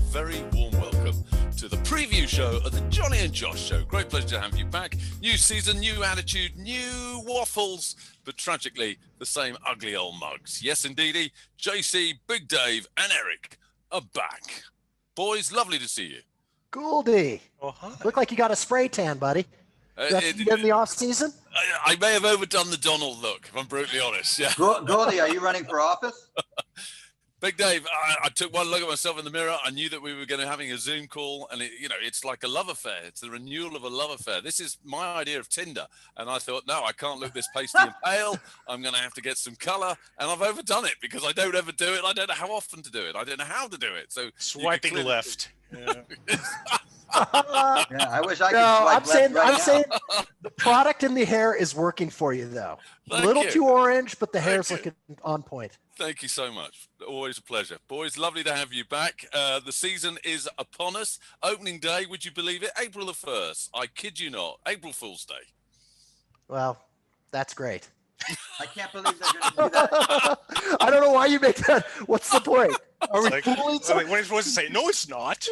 very warm welcome to the preview show of the Johnny and Josh Show. Great pleasure to have you back. New season, new attitude, new waffles, but tragically, the same ugly old mugs. Yes, indeedy, JC, Big Dave, and Eric are back. Boys, lovely to see you. Gouldy. Oh, hi. Look like you got a spray tan, buddy. That's in the off season? I may have overdone the Donald look, if I'm brutally honest. Yeah. Goldie, are you running for office? Big Dave, I took one look at myself in the mirror. I knew that we were going to having a Zoom call, and it's like a love affair. It's the renewal of a love affair. This is my idea of Tinder, and I thought, no, I can't look this pasty and pale. I'm going to have to get some color, and I've overdone it because I don't ever do it. I don't know how often to do it. I don't know how to do it. So swiping left. Yeah. Yeah, I wish I could I'm swipe left saying now. the product in the hair is working for you, though. A Thank little you. too orange, but the hair's Thank you. looking on point. Thank you so much. Always a pleasure. Boys, lovely to have you back. The season is upon us. Opening day, would you believe it? April the 1st. I kid you not. April Fool's Day. Well, that's great. I can't believe they're going to do that. I don't know why you make that. What's the point? Are we Like, fooling so when you're supposed to say, no, it's not.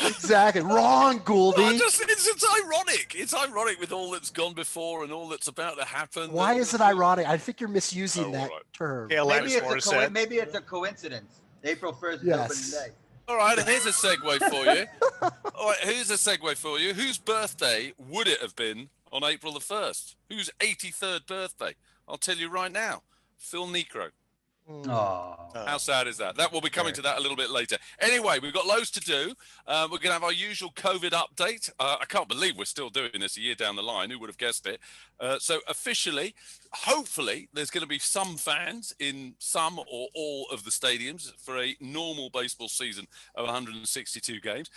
Exactly. Wrong, Gouldy. It's ironic. It's ironic with all that's gone before and all that's about to happen. Why is it ironic? I think you're misusing that right. term. Yeah, Maybe Alanis Morissette. maybe it's a coincidence. April 1st is Yes. opening day. All right, here's a segue for you. All right, here's a segue for you. Whose birthday would it have been on April the 1st? Whose 83rd birthday? I'll tell you right now. Phil Necro. Oh. How sad is that? That will be coming to that a little bit later. Anyway, we've got loads to do. We're going to have our usual COVID update. I can't believe we're still doing this a year down the line. Who would have guessed it? So officially, hopefully, there's going to be some fans in some or all of the stadiums for a normal baseball season of 162 games.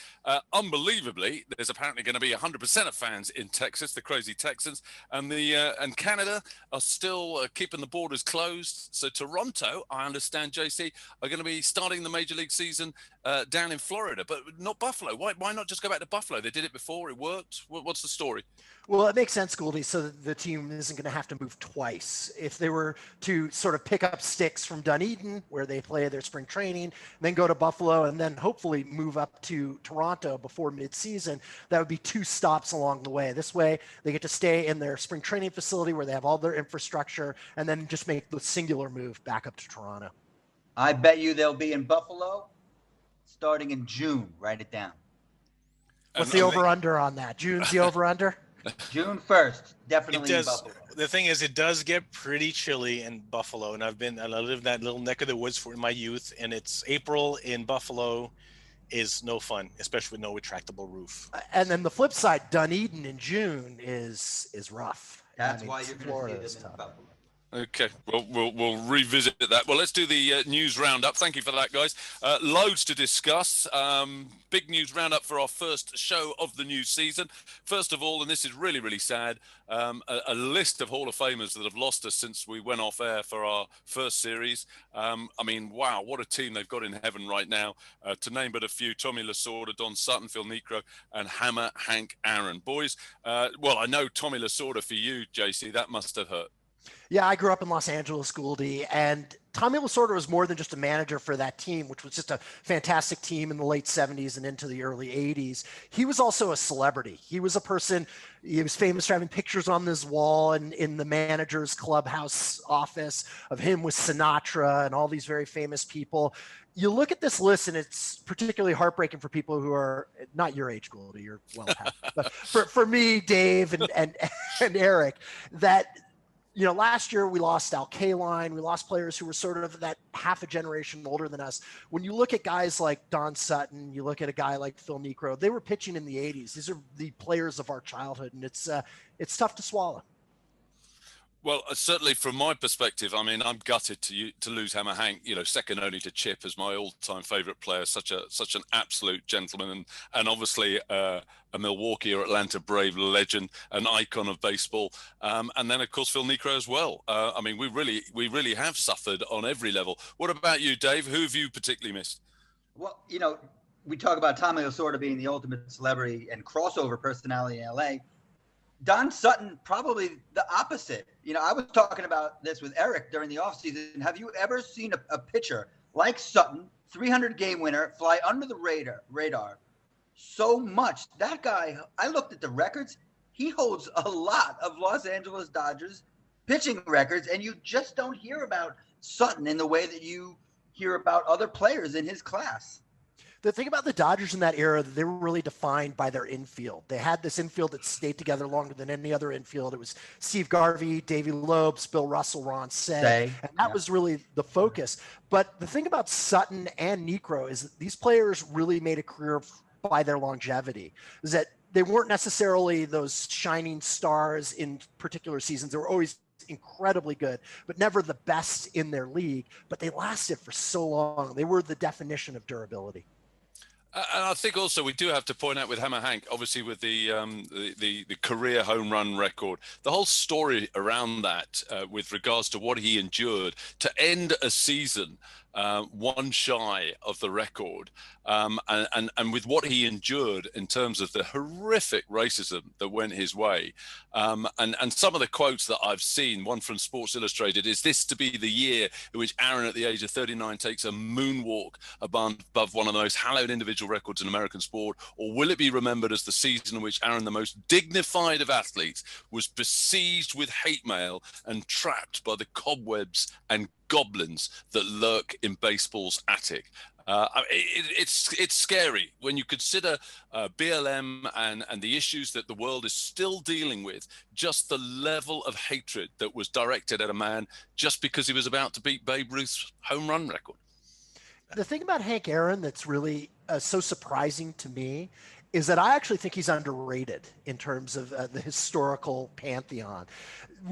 Unbelievably, there's apparently going to be 100% of fans in Texas, the crazy Texans, and and Canada are still keeping the borders closed. So Toronto, I understand, JC, are going to be starting the Major League season down in Florida, but not Buffalo. Why not just go back to Buffalo? They did it before. It worked. What's the story? Well, it makes sense, Gouldy, so that the team isn't going to have to move twice. If they were to sort of pick up sticks from Dunedin, where they play their spring training, then go to Buffalo, and then hopefully move up to Toronto before midseason, that would be 2 stops along the way. This way, they get to stay in their spring training facility where they have all their infrastructure, and then just make the singular move back up to Toronto. I bet you they'll be in Buffalo starting in June. Write it down. What's the over-under on that? June's the over-under? June 1st, definitely It in does. Buffalo. The thing is, it does get pretty chilly in Buffalo, and I lived in that little neck of the woods for my youth, and it's April in Buffalo is no fun, especially with no retractable roof. And then the flip side, Dunedin in June is rough. That's why you're going Florida to is see them in tough. Buffalo. Okay, well, we'll revisit that. Well, let's do the news roundup. Thank you for that, guys. Loads to discuss. Big news roundup for our first show of the new season. First of all, and this is really, really sad, a list of Hall of Famers that have lost us since we went off air for our first series. I mean, wow, what a team they've got in heaven right now. To name but a few: Tommy Lasorda, Don Sutton, Phil Necro, and Hammer Hank Aaron. Boys, well, I know Tommy Lasorda for you, JC, that must have hurt. Yeah, I grew up in Los Angeles, Gouldy, and Tommy Lasorda was more than just a manager for that team, which was just a fantastic team in the late 70s and into the early 80s. He was also a celebrity. He was a person, he was famous for having pictures on this wall and in the manager's clubhouse office of him with Sinatra and all these very famous people. You look at this list, and it's particularly heartbreaking for people who are not your age, Gouldy, you're well past. But for me, Dave, and Eric, that last year we lost Al Kaline. We lost players who were sort of that half a generation older than us. When you look at guys like Don Sutton, you look at a guy like Phil Necro, they were pitching in the 80s. These are the players of our childhood, and it's tough to swallow. Well, certainly from my perspective, I mean, I'm gutted to lose Hammer Hank, second only to Chip as my all-time favorite player, such an absolute gentleman, and obviously a Milwaukee or Atlanta Brave legend, an icon of baseball. And then, of course, Phil Necro as well. I mean, we really have suffered on every level. What about you, Dave? Who have you particularly missed? Well, we talk about Tommy Lasorda being the ultimate celebrity and crossover personality in LA. Don Sutton, probably the opposite. I was talking about this with Eric during the offseason. Have you ever seen a pitcher like Sutton, 300 game winner, fly under the radar so much. That guy, I looked at the records. He holds a lot of Los Angeles Dodgers pitching records, and you just don't hear about Sutton in the way that you hear about other players in his class. The thing about the Dodgers in that era, they were really defined by their infield. They had this infield that stayed together longer than any other infield. It was Steve Garvey, Davey Lopes, Bill Russell, Ron Say, and that was really the focus. But the thing about Sutton and Niekro is that these players really made a career by their longevity. Is that they weren't necessarily those shining stars in particular seasons. They were always incredibly good, but never the best in their league. But they lasted for so long. They were the definition of durability. And I think also we do have to point out with Hammer Hank, obviously with the career home run record, the whole story around that with regards to what he endured to end a season one shy of the record, and with what he endured in terms of the horrific racism that went his way, and some of the quotes that I've seen, one from Sports Illustrated, is this to be the year in which Aaron at the age of 39 takes a moonwalk above one of the most hallowed individual records in American sport, or will it be remembered as the season in which Aaron, the most dignified of athletes, was besieged with hate mail and trapped by the cobwebs and goblins that lurk in baseball's attic? It's scary when you consider BLM and the issues that the world is still dealing with, just the level of hatred that was directed at a man just because he was about to beat Babe Ruth's home run record. The thing about Hank Aaron that's really so surprising to me is that I actually think he's underrated in terms of the historical pantheon.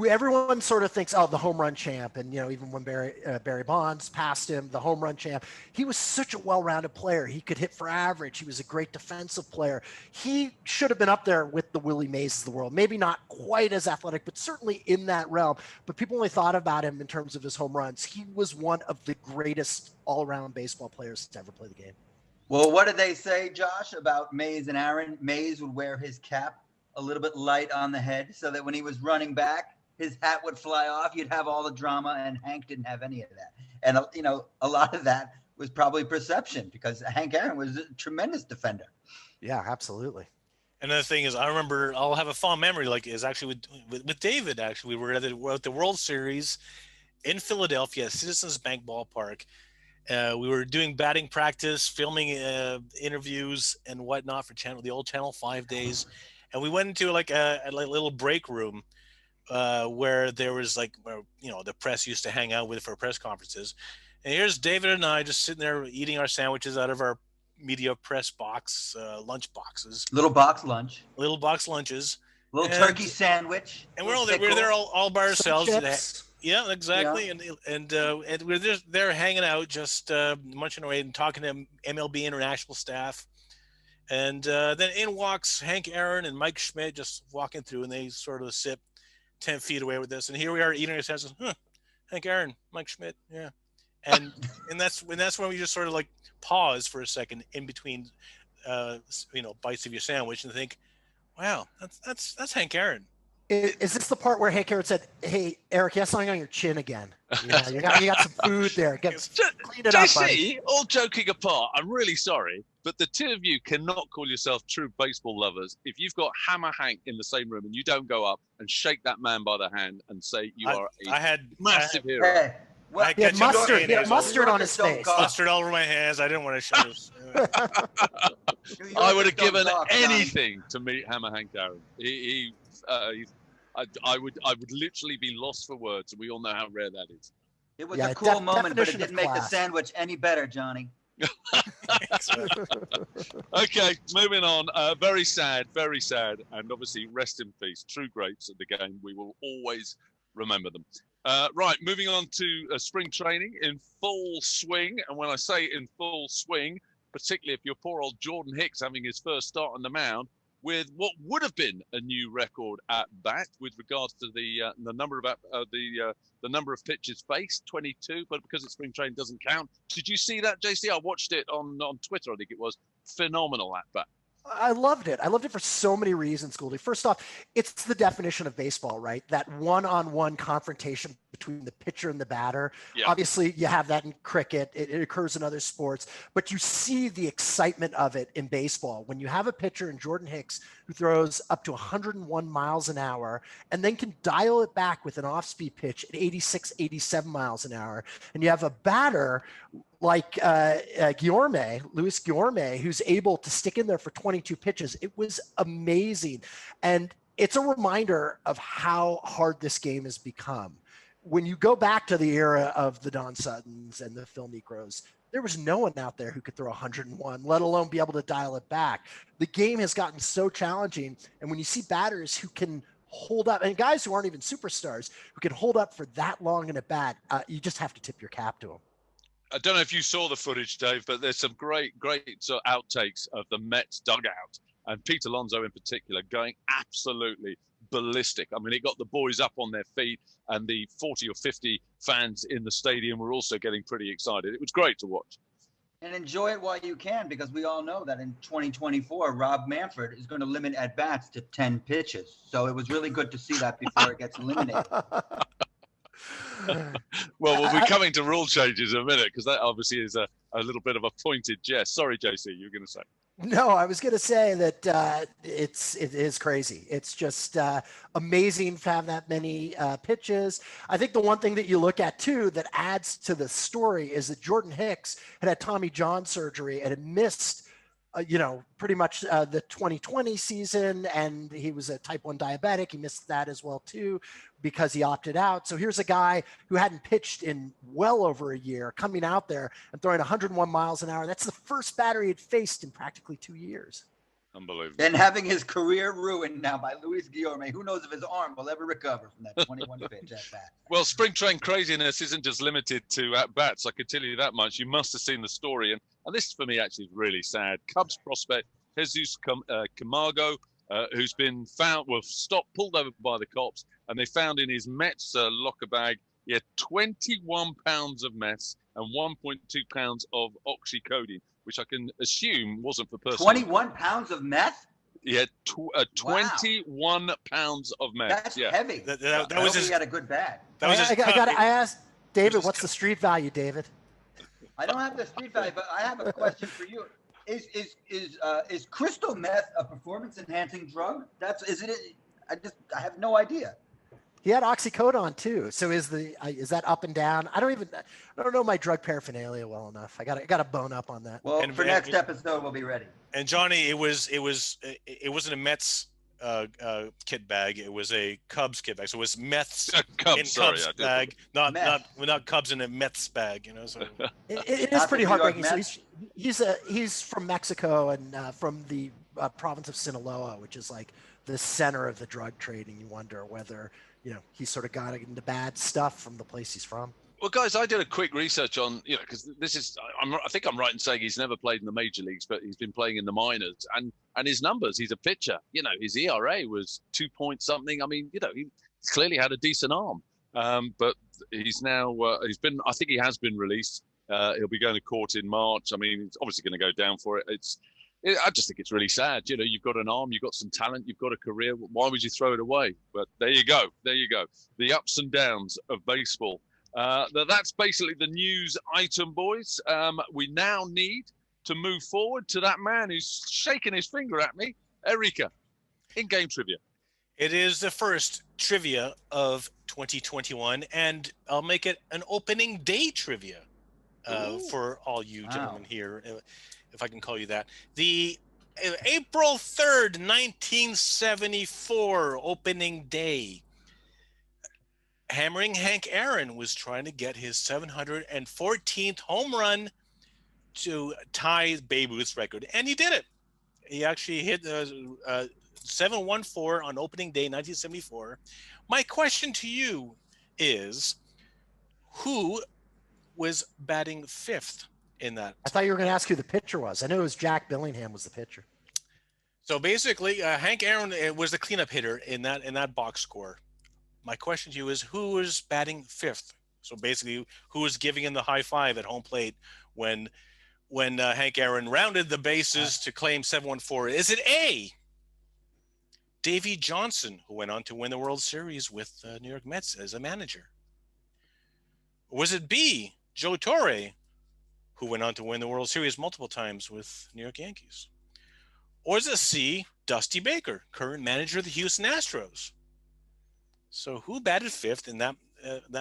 Everyone sort of thinks, oh, the home run champ. And, even when Barry Bonds passed him, the home run champ, he was such a well-rounded player. He could hit for average. He was a great defensive player. He should have been up there with the Willie Mays of the world. Maybe not quite as athletic, but certainly in that realm. But people only thought about him in terms of his home runs. He was one of the greatest all-around baseball players to ever play the game. Well, what did they say, Josh, about Mays and Aaron? Mays would wear his cap a little bit light on the head so that when he was running back, his hat would fly off. You'd have all the drama, and Hank didn't have any of that. And, a lot of that was probably perception because Hank Aaron was a tremendous defender. Yeah, absolutely. Another thing is, I remember, I'll have a fond memory, is actually with David, actually. We were at the World Series in Philadelphia, Citizens Bank Ballpark. We were doing batting practice, filming interviews and whatnot for the old Channel 5 days. And we went into a little break room where there was the press used to hang out with for press conferences. And here's David and I just sitting there eating our sandwiches out of our media press box, lunch boxes. Little box lunch. Little box lunches. Little turkey sandwich. And we're there all by ourselves. Yeah, exactly. Yeah. And we're just there hanging out, just munching away and talking to MLB international staff. And then in walks Hank Aaron and Mike Schmidt, just walking through, and they sort of sit 10 feet away with us. And here we are eating our sandwiches. Hank Aaron, Mike Schmidt, yeah. And that's when we just sort of pause for a second in between, bites of your sandwich and think, wow, that's Hank Aaron. Is this the part where Hank Aaron said, "Hey, Eric, you have something on your chin again? You got some food there. Clean it up, buddy." All joking apart, I'm really sorry, but the two of you cannot call yourself true baseball lovers if you've got Hammer Hank in the same room and you don't go up and shake that man by the hand and say you are a massive hero. Hey, well, he had mustard on his face. Mustard all over my hands. I didn't want to show this. I would have given anything to meet Hammer Hank Aaron. I would literally be lost for words, and we all know how rare that is. It was a cool moment, but it didn't make the sandwich any better, Johnny. Okay, moving on. Very sad, and obviously rest in peace. True greats of the game. We will always remember them. Right, moving on to spring training in full swing. And when I say in full swing, particularly if you're poor old Jordan Hicks having his first start on the mound, with what would have been a new record at bat with regards to the number of pitches faced, 22, but because it's spring training doesn't count. Did you see that, JC? I watched it on Twitter. I think it was phenomenal at bat. I loved it. I loved it for so many reasons, Goldie. First off, it's the definition of baseball, right? That one-on-one confrontation between the pitcher and the batter. Yeah. Obviously, you have that in cricket. It occurs in other sports, but you see the excitement of it in baseball when you have a pitcher in Jordan Hicks who throws up to 101 miles an hour and then can dial it back with an off-speed pitch at 86, 87 miles an hour. And you have a batter like Luis Guillorme, who's able to stick in there for 22 pitches. It was amazing. And it's a reminder of how hard this game has become. When you go back to the era of the Don Suttons and the Phil Niekros, there was no one out there who could throw 101, let alone be able to dial it back. The game has gotten so challenging. And when you see batters who can hold up, and guys who aren't even superstars, who can hold up for that long in a bat, you just have to tip your cap to them. I don't know if you saw the footage, Dave, but there's some great sort of outtakes of the Mets dugout and Pete Alonso in particular going absolutely ballistic. I mean, it got the boys up on their feet, and the 40 or 50 fans in the stadium were also getting pretty excited. It was great to watch. And enjoy it while you can, because we all know that in 2024, Rob Manfred is going to limit at-bats to 10 pitches. So it was really good to see that before it gets eliminated. Well, we'll be coming to rule changes in a minute, because that obviously is a little bit of a pointed jest. Sorry, JC, you were going to say. No, I was going to say that it is crazy. It's just amazing to have that many pitches. I think the one thing that you look at too that adds to the story is that Jordan Hicks had Tommy John surgery and had missed pretty much the 2020 season, and he was a type 1 diabetic. He missed that as well too because he opted out. So here's a guy who hadn't pitched in well over a year coming out there and throwing 101 miles an hour. That's the first batter he had faced in practically 2 years. Unbelievable. And having his career ruined now by Luis Guillorme. Who knows if his arm will ever recover from that 21 pitch at bat. Well, spring train craziness isn't just limited to at-bats. I can tell you that much. You must have seen the story. And this, for me, actually is really sad. Cubs prospect Jesus Camargo, who's been pulled over by the cops, and they found in his Mets locker bag, he had 21 pounds of meth and 1.2 pounds of oxycodone, which I can assume wasn't for personal. 21 pounds of meth? Yeah, 21 pounds of meth. That's heavy. That was he had a good bag. I asked David, what's the street value, David? I don't have the street value, but I have a question for you. Is crystal meth a performance-enhancing drug? I have no idea. He had oxycodone too. So is that up and down? I don't know my drug paraphernalia well enough. I got to bone up on that. Well, for next episode, we'll be ready. And Johnny, it wasn't a Mets kit bag. It was a Cubs kit bag. So it was Meth's Cubs bag, not Cubs in a Mets bag. So it is pretty heartbreaking. So he's from Mexico and from the province of Sinaloa, which is like the center of the drug trade, and you wonder whether he's sort of got into bad stuff from the place he's from. Well, guys, I did a quick research on, because I think I'm right in saying he's never played in the major leagues, but he's been playing in the minors, and his numbers, he's a pitcher. His ERA was 2 point something. I mean, he clearly had a decent arm, but he's now, I think he has been released. He'll be going to court in March. I mean, he's obviously going to go down for it. I just think it's really sad. You've got an arm, you've got some talent, you've got a career. Why would you throw it away? But there you go. The ups and downs of baseball. That's basically the news item, boys. We now need to move forward to that man who's shaking his finger at me, Erika, in-game trivia. It is the first trivia of 2021, and I'll make it an opening day trivia for all you gentlemen here, if I can call you that. The April 3rd, 1974 opening day. Hammering Hank Aaron was trying to get his 714th home run to tie Babe Ruth's record, and he did it. He actually hit 714 on opening day 1974. My question to you is, who was batting fifth in that? I thought you were going to ask who the pitcher was. I know it was Jack Billingham was the pitcher. So basically, Hank Aaron was the cleanup hitter in that box score. My question to you is, who was batting fifth? So basically, who was giving him the high five at home plate when when Hank Aaron rounded the bases to claim 7-1-4? Is it A, Davey Johnson, who went on to win the World Series with the New York Mets as a manager? Or was it B, Joe Torre, who went on to win the World Series multiple times with New York Yankees? Or is it C, Dusty Baker, current manager of the Houston Astros? So who batted fifth in that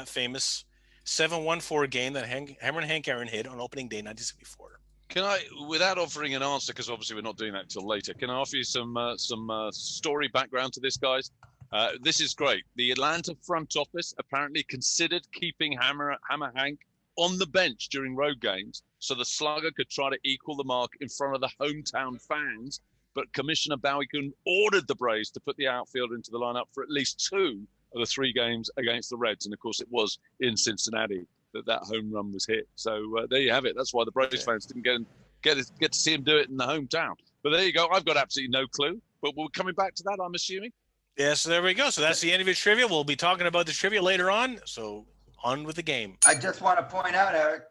famous 7-1-4 game that Hammer and Hank Aaron hit on opening day 1974? Can I, without offering an answer, because obviously we're not doing that until later, can I offer you some story background to this, guys? This is great. The Atlanta front office apparently considered keeping Hammer Hank on the bench during road games so the slugger could try to equal the mark in front of the hometown fans. But Commissioner BAUER ordered the Braves to put the outfielder into the lineup for at least 2 of the 3 games against the Reds. And of course, it was in Cincinnati that home run was hit. So there you have it. That's why the Braves fans didn't get to see him do it in the hometown. But there you go. I've got absolutely no clue. But we're coming back to that, I'm assuming. Yeah, so there we go. So that's the end of your trivia. We'll be talking about the trivia later on. So on with the game. I just want to point out, Eric,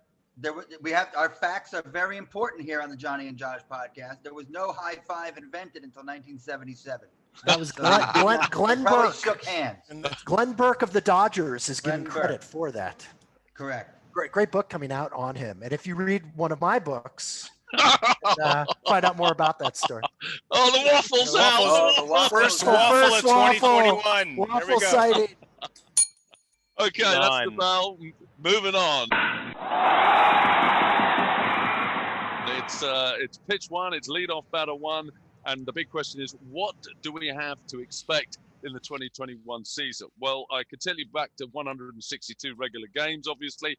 we have our facts are very important here on the Johnny and Josh podcast. There was no high five invented until 1977. That was Glenn Burke. Shook hands. Glenn Burke of the Dodgers is given credit for that. Correct. Great book coming out on him. And if you read one of my books, find out more about that story. Oh, the waffles out! First waffle of 2021. Waffle sighting. Okay, that's the bell. Moving on. It's pitch 1. It's leadoff batter 1. And the big question is, what do we have to expect in the 2021 season? Well, I could tell you back to 162 regular games, obviously.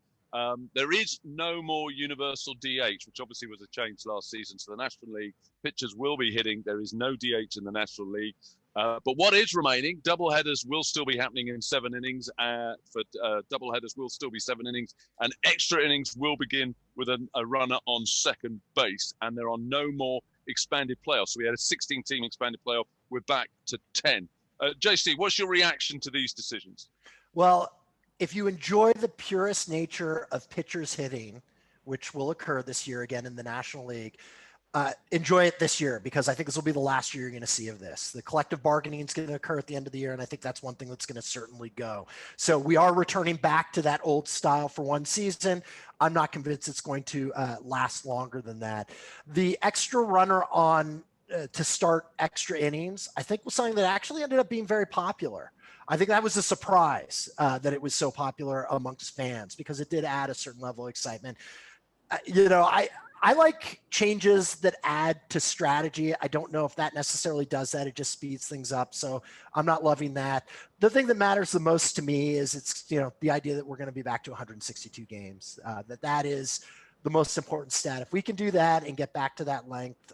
There is no more universal DH, which obviously was a change last season. So the National League pitchers will be hitting. There is no DH in the National League. But what is remaining, doubleheaders will still be happening in 7 innings. Doubleheaders will still be 7 innings. And extra innings will begin with a runner on second base. And there are no more expanded playoffs. So we had a 16-team expanded playoff. We're back to 10. JC, what's your reaction to these decisions? Well, if you enjoy the purest nature of pitchers hitting, which will occur this year again in the National League, enjoy it this year, because I think this will be the last year you're going to see of this. The collective bargaining is going to occur at the end of the year, and I think that's one thing that's going to certainly go. So we are returning back to that old style for one season. I'm not convinced it's going to last longer than that. The extra runner on to start extra innings, I think was something that actually ended up being very popular. I think that was a surprise that it was so popular amongst fans, because it did add a certain level of excitement. I like changes that add to strategy. I don't know if that necessarily does that. It just speeds things up. So I'm not loving that. The thing that matters the most to me is it's, the idea that we're going to be back to 162 games, that is the most important stat. If we can do that and get back to that length,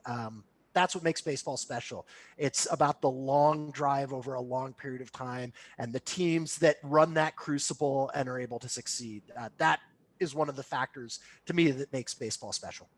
that's what makes baseball special. It's about the long drive over a long period of time and the teams that run that crucible and are able to succeed. That is one of the factors to me that makes baseball special.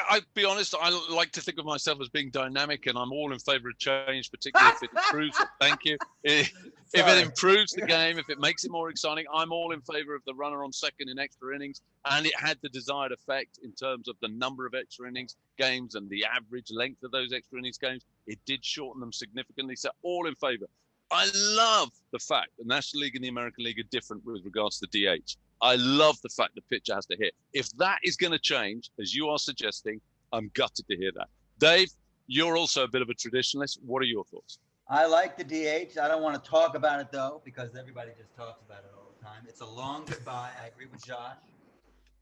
I'll be honest, I like to think of myself as being dynamic, and I'm all in favor of change, particularly if it improves it. Thank you. If it improves the game, if it makes it more exciting, I'm all in favor of the runner on second in extra innings. And it had the desired effect in terms of the number of extra innings games and the average length of those extra innings games. It did shorten them significantly. So all in favor. I love the fact the National League and the American League are different with regards to the DH. I love the fact the pitcher has to hit. If that is going to change, as you are suggesting, I'm gutted to hear that. Dave, you're also a bit of a traditionalist. What are your thoughts? I like the DH. I don't want to talk about it, though, because everybody just talks about it all the time. It's a long goodbye. I agree with Josh.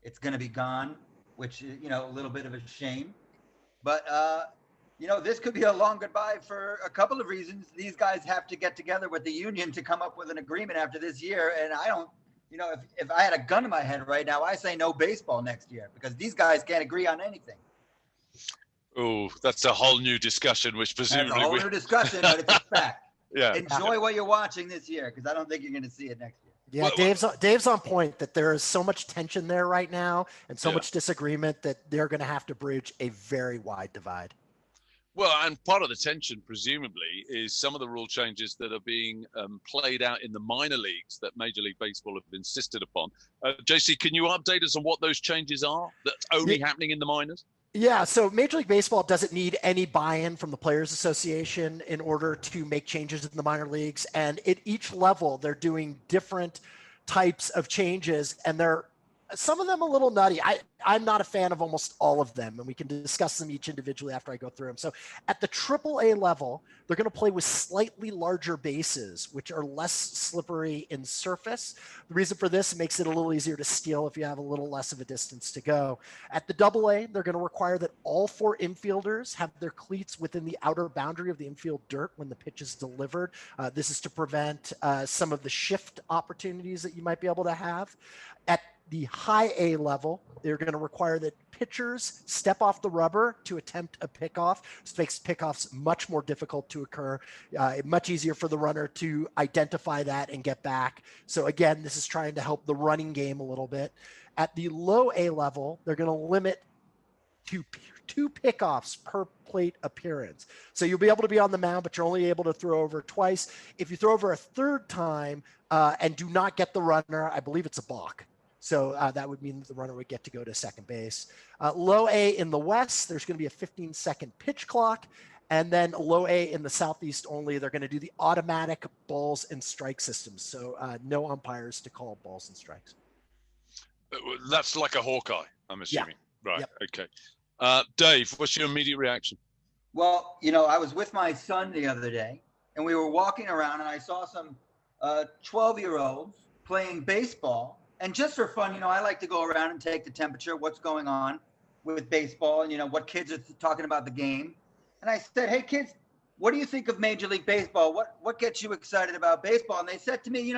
It's going to be gone, which is, a little bit of a shame. But, this could be a long goodbye for a couple of reasons. These guys have to get together with the union to come up with an agreement after this year. And I don't, if I had a gun in my head right now, I say no baseball next year, because these guys can't agree on anything. Oh, that's a whole new discussion, which presumably that's a whole new discussion, but it's a fact. Yeah. Enjoy what you're watching this year, because I don't think you're going to see it next year. Yeah, Dave's on point that there is so much tension there right now and so much disagreement that they're going to have to bridge a very wide divide. Well, and part of the tension, presumably, is some of the rule changes that are being played out in the minor leagues that Major League Baseball have insisted upon. JC, can you update us on what those changes are that's only happening in the minors? Yeah, so Major League Baseball doesn't need any buy-in from the Players Association in order to make changes in the minor leagues. And at each level, they're doing different types of changes, and some of them a little nutty. I'm not a fan of almost all of them, and we can discuss them each individually after I go through them. So at the AAA level, they're going to play with slightly larger bases, which are less slippery in surface. The reason for this, it makes it a little easier to steal if you have a little less of a distance to go. At the AA, they're going to require that all 4 infielders have their cleats within the outer boundary of the infield dirt when the pitch is delivered. This is to prevent some of the shift opportunities that you might be able to have. At the high A level, they're going to require that pitchers step off the rubber to attempt a pickoff. This makes pickoffs much more difficult to occur, much easier for the runner to identify that and get back. So again, this is trying to help the running game a little bit. At the low A level, they're going to limit to 2 pickoffs per plate appearance. So you'll be able to be on the mound, but you're only able to throw over twice. If you throw over a third time and do not get the runner, I believe it's a balk. So that would mean that the runner would get to go to second base. Low A in the West, there's going to be a 15-second pitch clock. And then low A in the Southeast only, they're going to do the automatic balls and strike systems. So no umpires to call balls and strikes. That's like a Hawkeye, I'm assuming. Yeah. Right, Yep. Okay. Dave, what's your immediate reaction? Well, I was with my son the other day, and we were walking around, and I saw some 12-year-olds playing baseball. And just for fun, I like to go around and take the temperature, what's going on with baseball, and, what kids are talking about the game. And I said, hey, kids, what do you think of Major League Baseball? What gets you excited about baseball? And they said to me,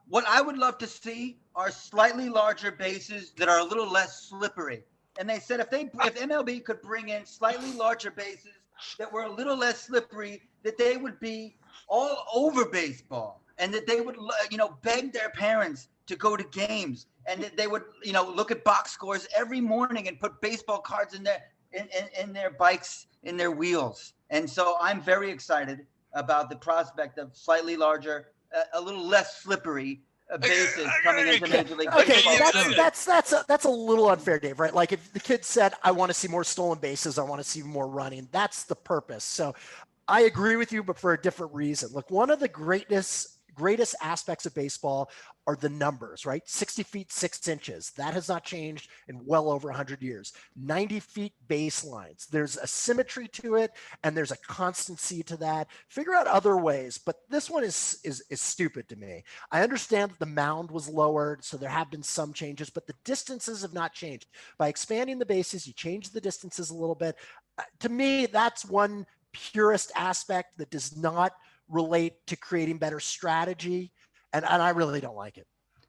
what I would love to see are slightly larger bases that are a little less slippery. And they said if MLB could bring in slightly larger bases that were a little less slippery, that they would be all over baseball. And that they would, beg their parents to go to games, and that they would, look at box scores every morning and put baseball cards in their bikes, in their wheels. And so I'm very excited about the prospect of slightly larger, a little less slippery bases coming into Major League Baseball. Okay, that's a little unfair, Dave, right? Like if the kid said, I want to see more stolen bases, I want to see more running, that's the purpose. So I agree with you, but for a different reason. Look, one of the greatest aspects of baseball are the numbers, right? 60 feet, 6 inches. That has not changed in well over 100 years. 90 feet baselines. There's a symmetry to it, and there's a constancy to that. Figure out other ways, but this one is stupid to me. I understand that the mound was lowered, so there have been some changes, but the distances have not changed. By expanding the bases, you change the distances a little bit. To me, that's one purist aspect that does not relate to creating better strategy, and I really don't like it.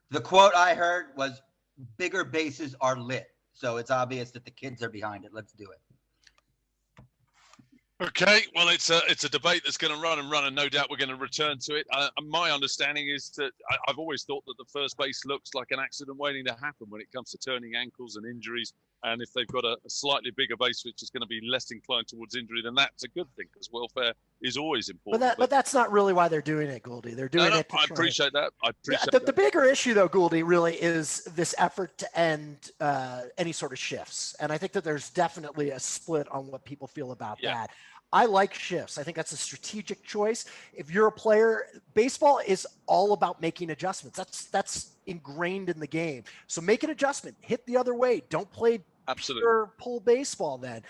The quote I heard was, bigger bases are lit. So it's obvious that the kids are behind it. Let's do it. Okay, well, it's a debate that's going to run, and no doubt we're going to return to it. My understanding is that I've always thought that the first base looks like an accident waiting to happen when it comes to turning ankles and injuries. And if they've got a slightly bigger base, which is going to be less inclined towards injury, then that's a good thing, because welfare is always important. But that's not really why they're doing it, Gouldy. They're doing it. I appreciate that. The bigger issue, though, Gouldy, really is this effort to end any sort of shifts. And I think that there's definitely a split on what people feel about that. I like shifts. I think that's a strategic choice. If you're a player, baseball is all about making adjustments. That's ingrained in the game. So make an adjustment, hit the other way. Don't play pure pull baseball then,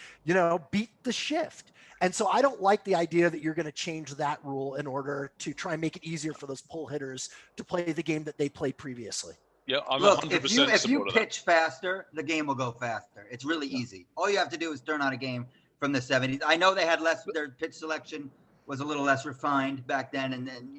beat the shift. And so I don't like the idea that you're going to change that rule in order to try and make it easier for those pull hitters to play the game that they played previously. Yeah, I'm Look, 100% if you of that. pitch faster, the game will go faster. It's really easy. All you have to do is turn on a game from the 70s. I know they had their pitch selection was a little less refined back then, and then,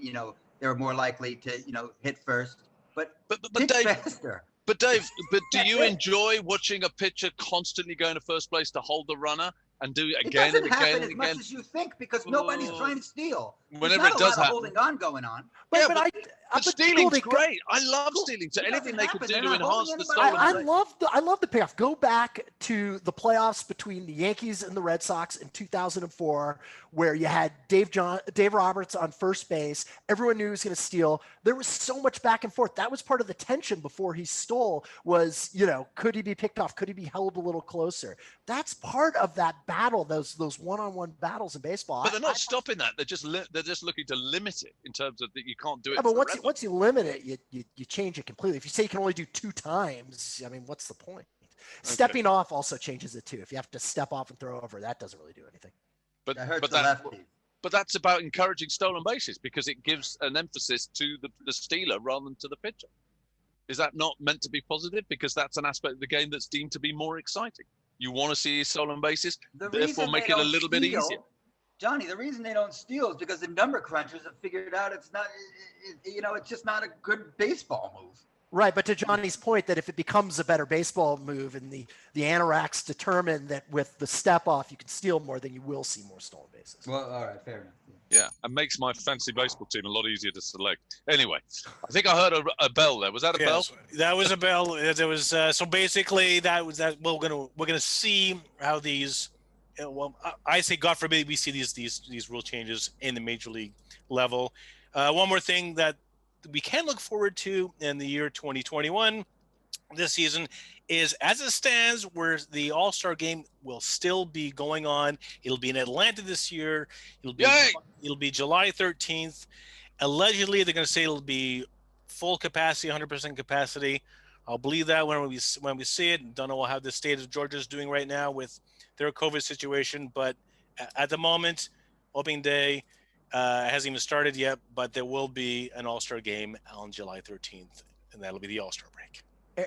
they were more likely to, hit first. But pitch Dave, faster. But Dave, do you enjoy watching a pitcher constantly going to first place to hold the runner and do it again and again and again? It doesn't happen as much as you think, because nobody's trying to steal. whenever There's it not a does lot of happen. holding on going on. But, Yeah, but But stealing's great. I love stealing. So It anything doesn't they could happen. do They're to not enhance holding the anybody stolen on. I love the payoff. Go back to the playoffs between the Yankees and the Red Sox in 2004, where you had Dave Roberts on first base. Everyone knew he was going to steal. There was so much back and forth. That was part of the tension before he stole. Was, could he be picked off? Could he be held a little closer? That's part of that battle. Those one-on-one battles in baseball. But they're not stopping that. They're just looking to limit it in terms of that you can't do it. Yeah, but once you limit it, you change it completely. If you say you can only do 2 times, I mean, what's the point? Okay. Stepping off also changes it too. If you have to step off and throw over, that doesn't really do anything. But lefty. But that's about encouraging stolen bases because it gives an emphasis to the stealer rather than to the pitcher. Is that not meant to be positive? Because that's an aspect of the game that's deemed to be more exciting. You want to see stolen bases, therefore make it a little bit easier. Johnny, the reason they don't steal is because the number crunchers have figured out it's just not a good baseball move. Right, but to Johnny's point, that if it becomes a better baseball move and the Anoraks determine that with the step off you can steal more, then you will see more stolen bases. Well, all right, fair enough. Yeah, and makes my fantasy baseball team a lot easier to select. Anyway, I think I heard a bell there. Was that a bell? That was a bell. There was so basically that was that. We're gonna see how these. Well, I say God forbid we see these rule changes in the major league level. One more thing that we can look forward to in the year 2021, this season, is as it stands, where the All-Star game will still be going on. It'll be in Atlanta this year. It'll be July 13th. Allegedly, they're going to say it'll be full capacity, 100% capacity. I'll believe that when we see it. Don't know how the state of Georgia is doing right now with their COVID situation, but at the moment, opening day hasn't even started yet, but there will be an All-Star game on July 13th, and that'll be the All-Star break.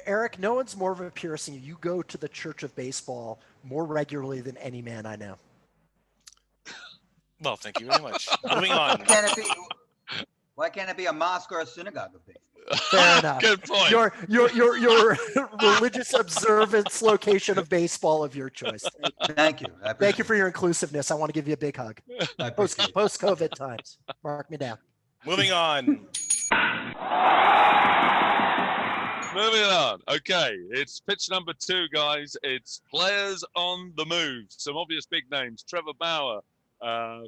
Eric, no one's more of a purist than you. You go to the Church of Baseball more regularly than any man I know. Well, thank you very much. Moving on. Why can't it be a mosque or a synagogue of baseball? Fair enough. Good point. Your religious observance location of baseball of your choice. Thank you. Thank you for your inclusiveness. I want to give you a big hug. Post-COVID times. Mark me down. Moving on. Moving on. Okay, it's pitch number 2, guys. It's players on the move. Some obvious big names: Trevor Bauer,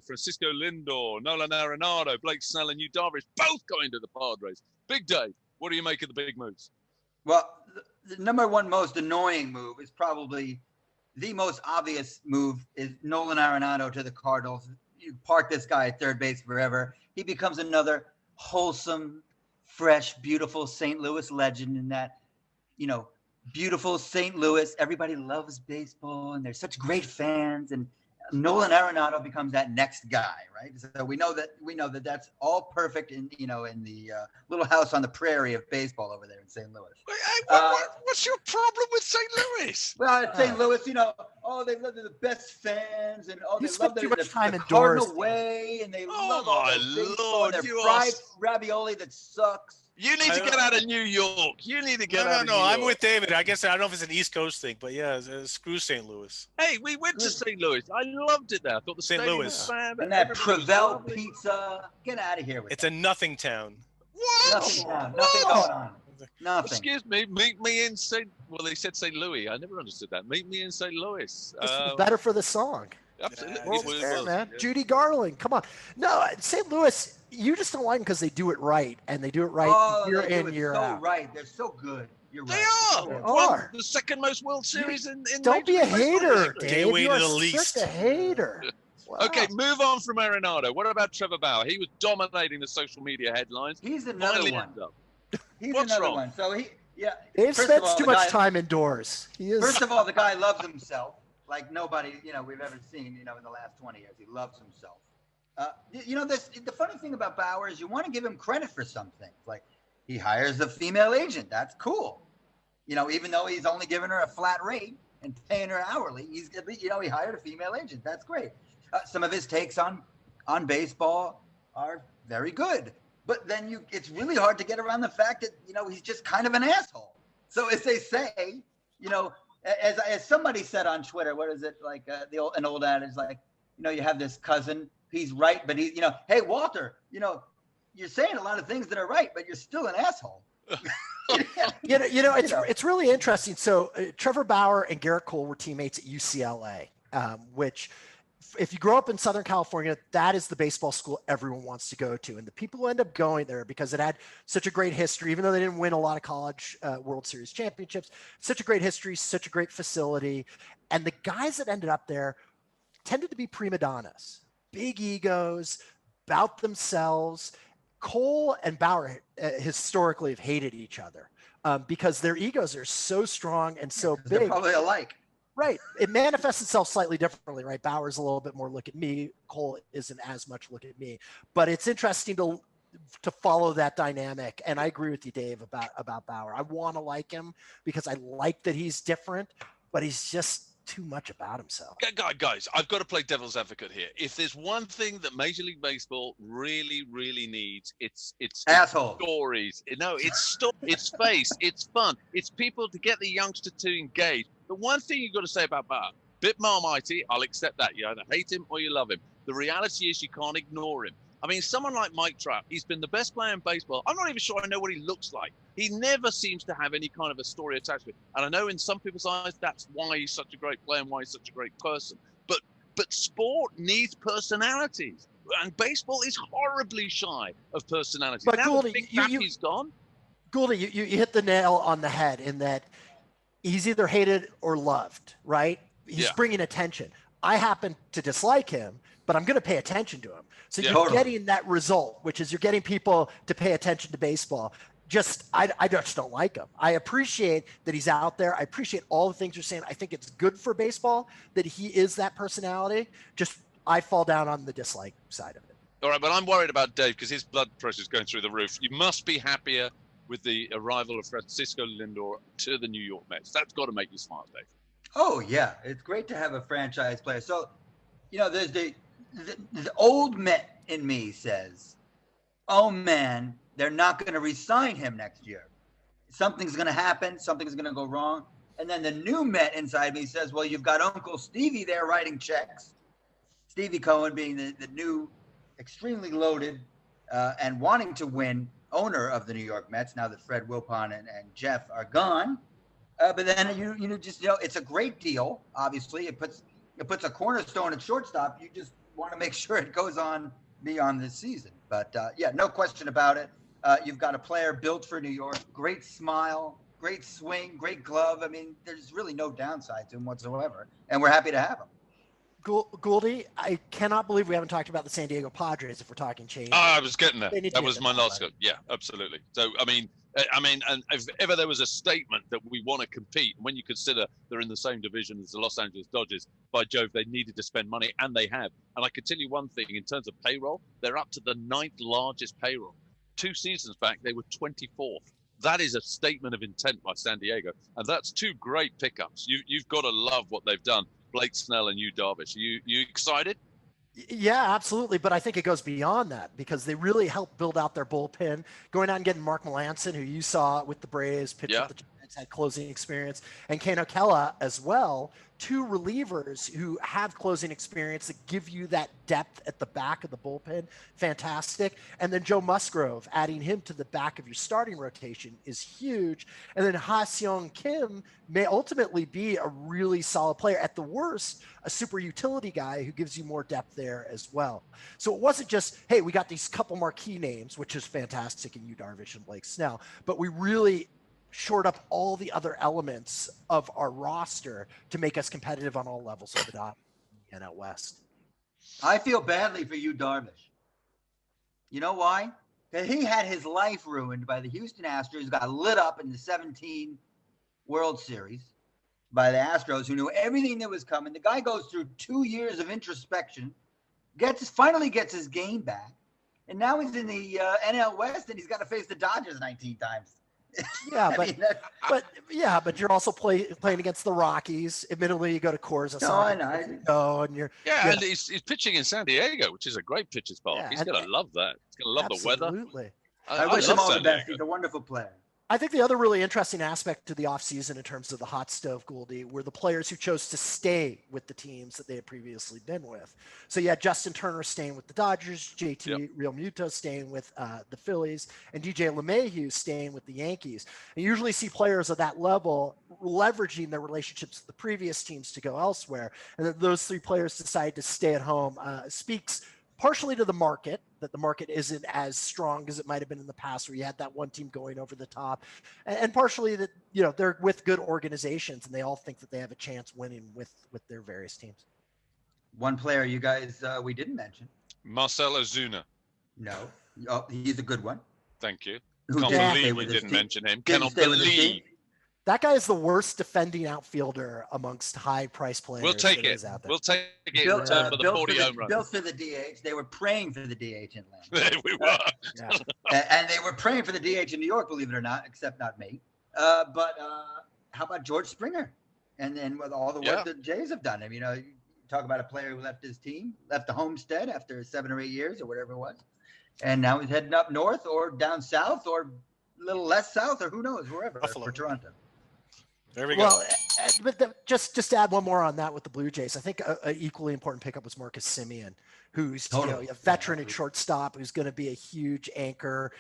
Francisco Lindor, Nolan Arenado, Blake Snell, and Yu Darvish, both going to the Padres. Big day. What do you make of the big moves? Well, the number one most annoying move is probably the most obvious move is Nolan Arenado to the Cardinals. You park this guy at third base forever. He becomes another wholesome, fresh, beautiful St. Louis legend in that, beautiful St. Louis. Everybody loves baseball and they're such great fans. And Nolan Arenado becomes that next guy, right? So we know that that's all perfect in the little house on the prairie of baseball over there in St. Louis. What's your problem with St. Louis? Well, at St. Louis, they love the best fans, and they love the Cardinal way, and they love all the Lord, their fried ravioli that sucks. You need to get out of New York. You need to get out of New York. I'm with David. I guess I don't know if it's an East Coast thing, but yeah, screw St. Louis. Hey, we went to St. Louis. I loved it there. I thought the St. Louis and that Prevel pizza. Get out of here with It's a nothing town. What? Nothing town. Nothing going on. Nothing. Excuse me. Meet me in St. Well, they said St. Louis. I never understood that. Meet me in St. Louis. This was better for the song. Absolutely. World's Fair, man. Yeah. Judy Garland, come on. No, St. Louis, you just don't like them because they do it right, and they do it right year in, year out. Right. They're so good. You're right. They are. The second most World Series in Don't be a hater, Dave. Gateway You to are the least. such a hater. Wow. Okay, move on from Arenado. What about Trevor Bauer? He was dominating the social media headlines. He's another one. He's What's another wrong? one. So Dave spends too much time indoors. First of all, the guy loves himself like nobody we've ever seen in the last 20 years. He loves himself. The funny thing about Bauer is you want to give him credit for some things. Like he hires a female agent. That's cool. Even though he's only giving her a flat rate and paying her hourly, he hired a female agent. That's great. Some of his takes on baseball are very good. But then it's really hard to get around the fact that, he's just kind of an asshole. So as they say, as somebody said on Twitter, what is it like an old adage, like, you have this cousin he's right, but he's, hey, Walter, you're saying a lot of things that are right, but you're still an asshole. It's really interesting. So Trevor Bauer and Garrett Cole were teammates at UCLA, which if you grow up in Southern California, that is the baseball school everyone wants to go to. And the people who end up going there because it had such a great history, even though they didn't win a lot of college World Series championships, such a great history, such a great facility. And the guys that ended up there tended to be prima donnas, big egos, about themselves. Cole and Bauer historically have hated each other because their egos are so strong and so big. They're probably alike. Right. It manifests itself slightly differently, right? Bauer's a little bit more look at me. Cole isn't as much look at me. But it's interesting to follow that dynamic. And I agree with you, Dave, about Bauer. I want to like him because I like that he's different, but he's just too much about himself. Guys, I've got to play devil's advocate here. If there's one thing that Major League Baseball really, really needs, it's asshole stories. No, it's face, it's fun, it's people to get the youngster to engage. The one thing you've got to say about Bauer, bit Marmite, I'll accept that. You either hate him or you love him. The reality is you can't ignore him. I mean, someone like Mike Trout, he's been the best player in baseball. I'm not even sure I know what he looks like. He never seems to have any kind of a story attached to it. And I know in some people's eyes, that's why he's such a great player and why he's such a great person. But sport needs personalities. And baseball is horribly shy of personalities. But now Goldie, he's gone. Goldie, you hit the nail on the head in that he's either hated or loved, right? He's bringing attention. I happen to dislike him, but I'm going to pay attention to him. So you're getting that result, which is you're getting people to pay attention to baseball. I just don't like him. I appreciate that he's out there. I appreciate all the things you're saying. I think it's good for baseball that he is that personality. Just I fall down on the dislike side of it. All right, but I'm worried about Dave because his blood pressure is going through the roof. You must be happier with the arrival of Francisco Lindor to the New York Mets. That's got to make you smile, Dave. Oh, yeah. It's great to have a franchise player. So, there's the old Met in me says, oh, man, they're not going to re-sign him next year. Something's going to happen. Something's going to go wrong. And then the new Met inside me says, well, you've got Uncle Stevie there writing checks. Stevie Cohen being the new extremely loaded and wanting to win owner of the New York Mets now that Fred Wilpon and Jeff are gone. But then it's a great deal. Obviously, it puts a cornerstone at shortstop. You just want to make sure it goes on beyond this season. But no question about it. You've got a player built for New York. Great smile, great swing, great glove. I mean, there's really no downside to him whatsoever, and we're happy to have him. Goldie, I cannot believe we haven't talked about the San Diego Padres if we're talking change. I was getting there. That was my last go. Yeah, absolutely. So, I mean, and if ever there was a statement that we want to compete, when you consider they're in the same division as the Los Angeles Dodgers, by Jove, they needed to spend money, and they have. And I can tell you one thing, in terms of payroll, they're up to the 9th largest payroll. 2 seasons back, they were 24th. That is a statement of intent by San Diego, and that's 2 great pickups. You've got to love what they've done. Blake Snell and Yu Darvish. You excited? Yeah, absolutely. But I think it goes beyond that because they really helped build out their bullpen. Going out and getting Mark Melanson, who you saw with the Braves, pitched with the Giants, had closing experience, and Kano Kella as well. 2 relievers who have closing experience that give you that depth at the back of the bullpen. Fantastic. And then Joe Musgrove, adding him to the back of your starting rotation is huge. And then Ha-Seong Kim may ultimately be a really solid player. At the worst, a super utility guy who gives you more depth there as well. So it wasn't just, hey, we got these couple marquee names, which is fantastic in Yu Darvish and Blake Snell, but we really shored up all the other elements of our roster to make us competitive on all levels of the NL West. I feel badly for Yu Darvish. You know why? Because he had his life ruined by the Houston Astros, got lit up in the 17 World Series by the Astros, who knew everything that was coming. The guy goes through 2 years of introspection, finally gets his game back, and now he's in the NL West, and he's got to face the Dodgers 19 times. Yeah, but you're also playing against the Rockies. Admittedly, you go to Coors. And he's pitching in San Diego, which is a great pitcher's park. He's going to love that. He's going to love the weather. Absolutely. I wish him all the best. He's a wonderful player. I think the other really interesting aspect to the offseason in terms of the hot stove, Gouldy, were the players who chose to stay with the teams that they had previously been with. So you had Justin Turner staying with the Dodgers, JT Realmuto staying with the Phillies, and DJ LeMahieu staying with the Yankees. And you usually see players of that level leveraging their relationships with the previous teams to go elsewhere. And that those three players decided to stay at home speaks partially to the market, that the market isn't as strong as it might have been in the past where you had that one team going over the top, and partially that, they're with good organizations and they all think that they have a chance winning with their various teams. One player you guys, we didn't mention. Marcell Ozuna. No. Oh, he's a good one. Thank you. Who Can't didn't stay believe with we his didn't team. mention him. Didn't Cannot stay with his team. believe. That guy is the worst defending outfielder amongst high price players. We'll take it. Out there. We'll take it in return for the 40 home runs. Built for the DH. They were praying for the DH in Atlanta. There we were. And they were praying for the DH in New York, believe it or not, except not me. But how about George Springer? And with all the work that Jays have done. I mean, you talk about a player who left his team, left the homestead after 7 or 8 years or whatever it was. And now he's heading up north or down south or a little less south or who knows, wherever, for Toronto. There we go. Well, but just to add one more on that with the Blue Jays, I think an equally important pickup was Marcus Semien, who's a veteran at shortstop, who's going to be a huge anchor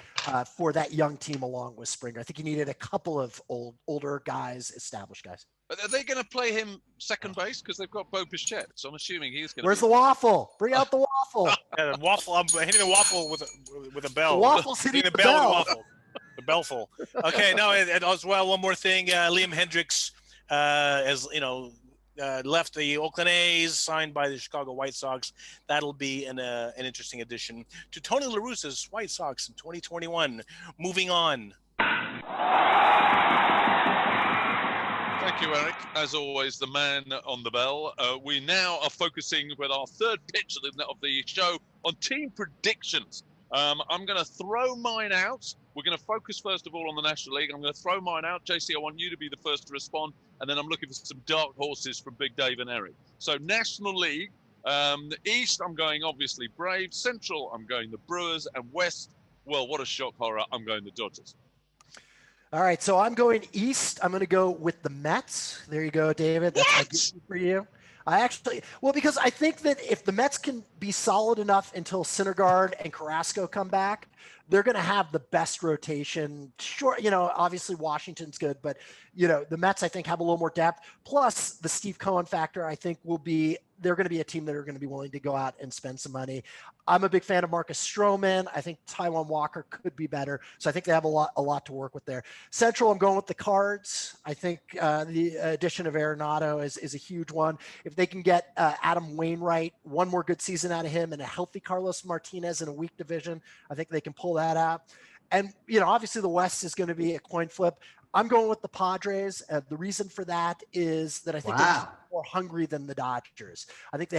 for that young team along with Springer. I think he needed a couple of older guys, established guys. Are they going to play him second base because they've got Bo Bichette? So I'm assuming he's going to. Where's the waffle? Bring out the waffle. Yeah, the waffle. I'm hitting the waffle with a bell. The waffle's hitting the bell. bell. With the waffle. The bellful. Okay, no, and as well, one more thing. Liam Hendricks, left the Oakland A's, signed by the Chicago White Sox. That'll be an interesting addition to Tony La Russa's White Sox in 2021. Moving on. Thank you, Eric. As always, the man on the bell. We now are focusing with our third pitch of the show on team predictions. I'm going to throw mine out. We're going to focus first of all on the National League. I'm going to throw mine out. JC, I want you to be the first to respond, and then I'm looking for some dark horses from Big Dave and Eric. So National League, East, I'm going obviously Braves. Central, I'm going the Brewers, and West, well, what a shock horror, I'm going the Dodgers. All right, so I'm going East. I'm going to go with the Mets. There you go, David. That's my gift for you. Because I think that if the Mets can be solid enough until Syndergaard and Carrasco come back, they're going to have the best rotation. Sure, obviously Washington's good, but, the Mets, I think, have a little more depth. Plus, the Steve Cohen factor, I think, they're going to be a team that are going to be willing to go out and spend some money. I'm a big fan of Marcus Stroman. I think Taijuan Walker could be better. So I think they have a lot to work with there. Central, I'm going with the Cards. I think the addition of Arenado is a huge one. If they can get Adam Wainwright, one more good season out of him, and a healthy Carlos Martinez in a weak division, I think they can pull that out. And, obviously the West is going to be a coin flip. I'm going with the Padres. The reason for that is that I think they're more hungry than the Dodgers. I think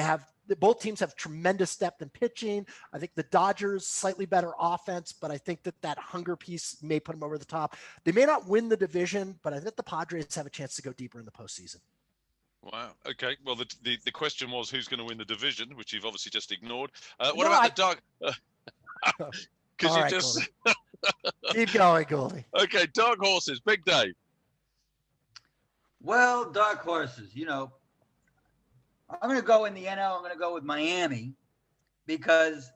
both teams have tremendous depth in pitching. I think the Dodgers slightly better offense, but I think that hunger piece may put them over the top. They may not win the division, but I think the Padres have a chance to go deeper in the postseason. Wow. Okay. Well, the question was who's going to win the division, which you've obviously just ignored. What about the dark? Because you just keep going, Goldie. Okay, dark horses, Big Dave. Well, dark horses. I'm going to go in the NL. I'm going to go with Miami because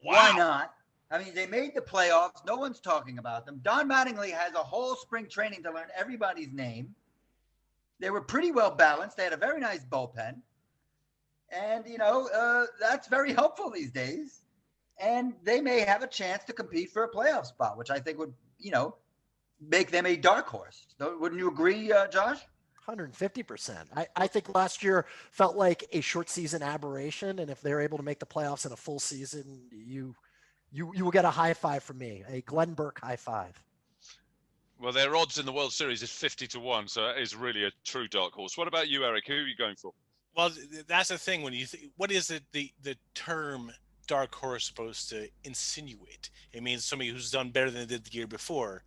why not? I mean, they made the playoffs. No one's talking about them. Don Mattingly has a whole spring training to learn everybody's name. They were pretty well balanced. They had a very nice bullpen. And, that's very helpful these days. And they may have a chance to compete for a playoff spot, which I think would, make them a dark horse. Wouldn't you agree, Josh? 150%. I think last year felt like a short season aberration. And if they're able to make the playoffs in a full season, you will get a high five from me, a Glenn Burke high five. Well, their odds in the World Series is 50-1, so that is really a true dark horse. What about you, Eric? Who are you going for? Well, that's the thing. When you what is it the term dark horse supposed to insinuate? It means somebody who's done better than they did the year before.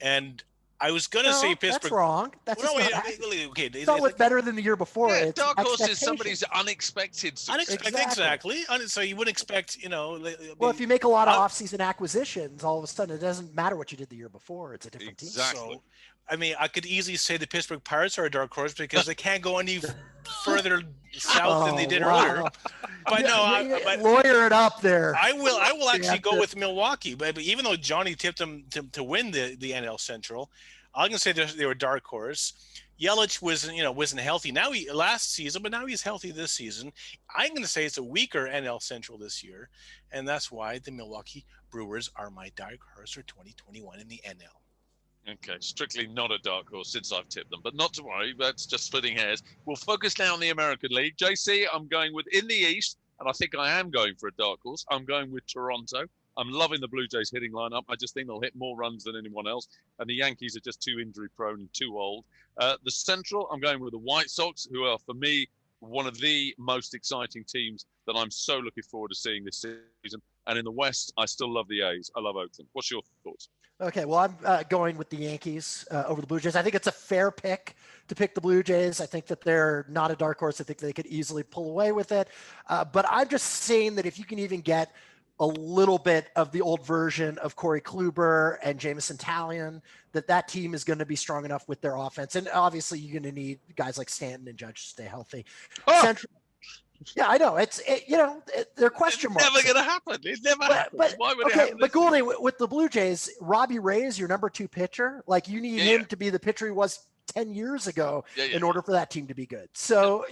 And I was gonna No, say Pittsburgh. that's wrong. That's Well, no, just wait, not wait, accurate. wait, okay. It's not what's better than the year before. Yeah, It's dark horse is expectation. somebody's unexpected success. Exactly. So you wouldn't expect, Well, if you make a lot of off-season acquisitions, all of a sudden it doesn't matter what you did the year before. It's a different team. Exactly. So, I mean, I could easily say the Pittsburgh Pirates are a dark horse because they can't go any further south than they did earlier. But no, but lawyer it up there. I will actually go with Milwaukee. But even though Johnny tipped them to win the NL Central, I'm gonna say they were a dark horse. Yelich wasn't healthy last season, but now he's healthy this season. I'm going to say it's a weaker NL Central this year, and that's why the Milwaukee Brewers are my dark horse for 2021 in the NL. Okay, strictly not a dark horse since I've tipped them, but not to worry. That's just splitting hairs. We'll focus now on the American League. JC, I'm going with in the East, and I think I am going for a dark horse. I'm going with Toronto. I'm loving the Blue Jays hitting lineup. I just think they'll hit more runs than anyone else. And the Yankees are just too injury prone and too old. The Central, I'm going with the White Sox, who are, for me, one of the most exciting teams that I'm so looking forward to seeing this season. And in the West, I still love the A's. I love Oakland. What's your thoughts? Okay, well, I'm going with the Yankees over the Blue Jays. I think it's a fair pick to pick the Blue Jays. I think that they're not a dark horse. I think they could easily pull away with it. But I'm just saying that if you can even get a little bit of the old version of Corey Kluber and Jameson Taillon, that team is going to be strong enough with their offense. And obviously you're going to need guys like Stanton and Judge to stay healthy. Central, yeah, I know. They're question marks. It's never going to happen. It never happens. Why would it happen? But Goldie, with the Blue Jays, Robbie Ray is your number 2 pitcher. Like you need him to be the pitcher he was 10 years ago in order for that team to be good. So,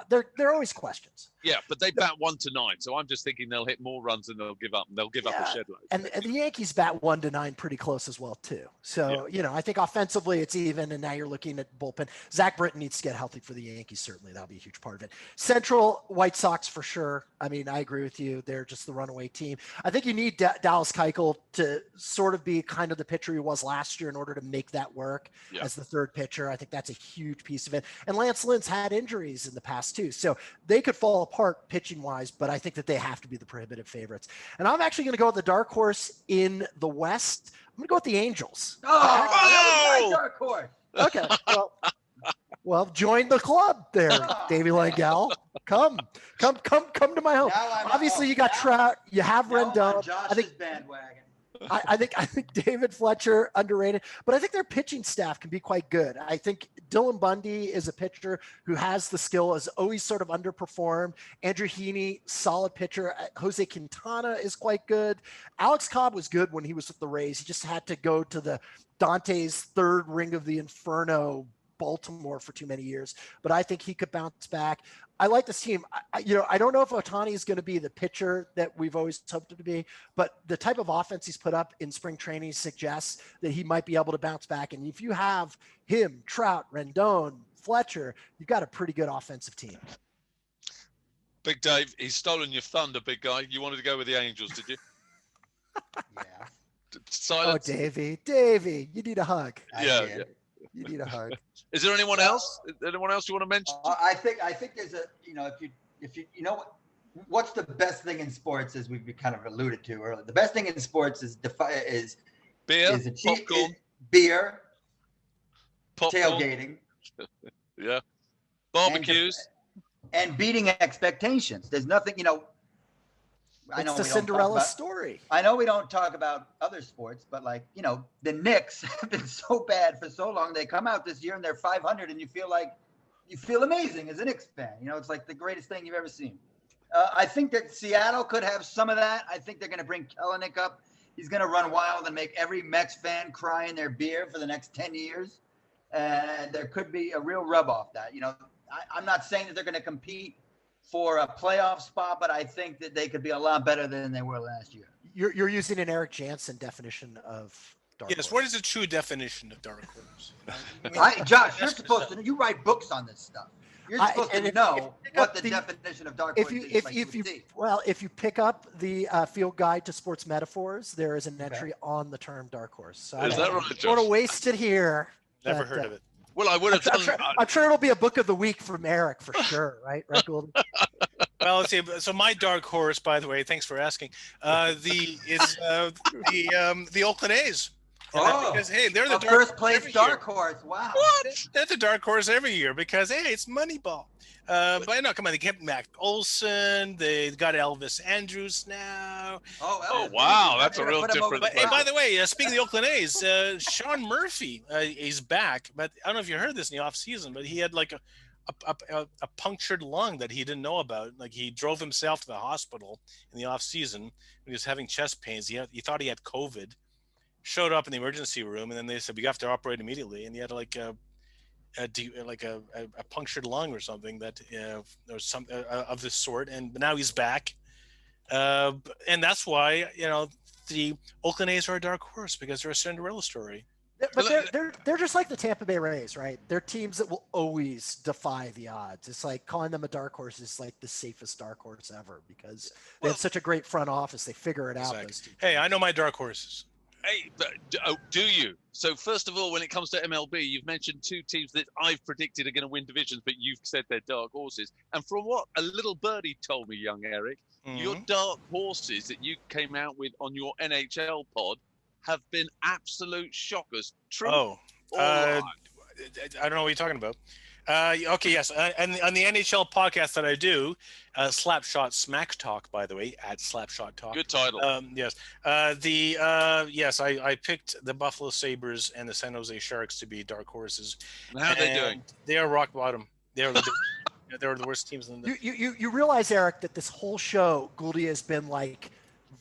there are always questions. Yeah, but they bat 1-9, so I'm just thinking they'll hit more runs than they'll give up. And they'll give up a shed load. And the Yankees bat 1-9 pretty close as well too. So I think offensively it's even, and now you're looking at bullpen. Zach Britton needs to get healthy for the Yankees. Certainly that'll be a huge part of it. Central, White Sox for sure. I mean, I agree with you. They're just the runaway team. I think you need Dallas Keuchel to sort of be kind of the pitcher he was last year in order to make that work as the third pitcher. I think that's a huge piece of it. And Lance Lynn's had injuries in the past too, so they could fall apart pitching wise, but I think that they have to be the prohibitive favorites. And I'm actually going to go with the dark horse in the West. I'm going to go with the Angels. That was my dark horse. Okay. Well, join the club there, Davey Langell. Come to my home. Obviously, you got Trout. You have Rendon. I think bandwagon. I think David Fletcher underrated, but I think their pitching staff can be quite good. I think Dylan Bundy is a pitcher who has the skill, has always sort of underperformed. Andrew Heaney, solid pitcher. Jose Quintana is quite good. Alex Cobb was good when he was with the Rays. He just had to go to the Dante's third ring of the Inferno, Baltimore, for too many years, but I think he could bounce back. I like this team. I don't know if Ohtani is going to be the pitcher that we've always hoped him to be, but the type of offense he's put up in spring training suggests that he might be able to bounce back. And if you have him, Trout, Rendon, Fletcher, you've got a pretty good offensive team. Big Dave, he's stolen your thunder, big guy. You wanted to go with the Angels, did you? Yeah. Silence. Oh, Davey, you need a hug. Yeah. You need a hug. Is there anyone else? Anyone else you want to mention? I think there's if you what's the best thing in sports, as we've kind of alluded to earlier. The best thing in sports is beer, popcorn, beer, popcorn, tailgating, barbecues, and beating expectations. There's nothing, It's the Cinderella story. I know we don't talk about other sports, but the Knicks have been so bad for so long. They come out this year and they're 500, and you feel amazing as a Knicks fan. It's like the greatest thing you've ever seen. I think that Seattle could have some of that. I think they're going to bring Kelenic up. He's going to run wild and make every Mets fan cry in their beer for the next 10 years. And there could be a real rub off that. I'm not saying that they're going to compete for a playoff spot, but I think that they could be a lot better than they were last year. You're using an Eric Jansen definition of dark horse. What is the true definition of dark horse? Josh, you're supposed to. You write books on this stuff. You're supposed to know what the definition of dark horse is. If you pick up the Field Guide to Sports Metaphors, there is an entry on the term dark horse. So is that right, Josh? I don't want to waste it here. Never heard of it. Well, I would have done. I'm sure it'll be a book of the week from Eric for sure, right? Right, Gould? Well, let's see. So my dark horse, by the way, thanks for asking. The Oakland A's. Because hey, they're the a first place dark horse. Wow. What? They're the dark horse every year because hey, it's Moneyball. But no, come on, they kept Mac Olson. They got Elvis Andrews now. Oh wow, that's a real difference. But hey, by the way, speaking of the Oakland A's, Sean Murphy is back. But I don't know if you heard this in the off season, but he had like a punctured lung that he didn't know about. Like he drove himself to the hospital in the off season when he was having chest pains. He thought he had COVID. Showed up in the emergency room, and then they said we have to operate immediately. And he had like a punctured lung or something that or some of this sort. And now he's back, and that's why the Oakland A's are a dark horse because they're a Cinderella story. But they're just like the Tampa Bay Rays, right? They're teams that will always defy the odds. It's like calling them a dark horse is like the safest dark horse ever because they have such a great front office. They figure it out. Exactly. Hey, I know my dark horses. Hey, do you? So first of all, when it comes to MLB, you've mentioned two teams that I've predicted are going to win divisions, but you've said they're dark horses. And from what a little birdie told me, young Eric, your dark horses that you came out with on your NHL pod have been absolute shockers. True? I don't know what you're talking about. Okay, yes. And on the NHL podcast that I do, Slapshot Smack Talk, by the way, at Slapshot Talk. Good title. Yes. Yes, I picked the Buffalo Sabres and the San Jose Sharks to be dark horses. And how are they doing? They are rock bottom. They're the worst teams in the. You realize, Eric, that this whole show, Gouldy has been like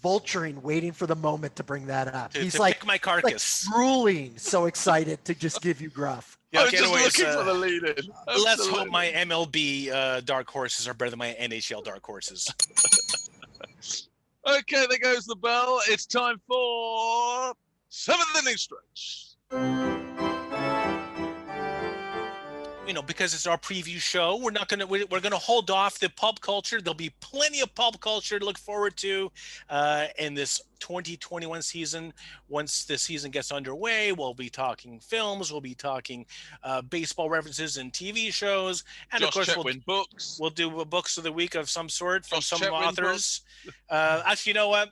vulturing, waiting for the moment to bring that up. He's to like pick my carcass, like drooling, so excited to just give you gruff. Yeah, I was just looking for the lead in. Let's hope my MLB dark horses are better than my NHL dark horses. Okay, there goes the bell. It's time for 7th inning stretch. Because it's our preview show, we're gonna hold off the pulp culture. There'll be plenty of pulp culture to look forward to in this 2021 season. Once the season gets underway, we'll be talking films, we'll be talking baseball references and TV shows, and Josh of course Chetwynd books. We'll do books of the week of some sort from some authors. Actually, you know what?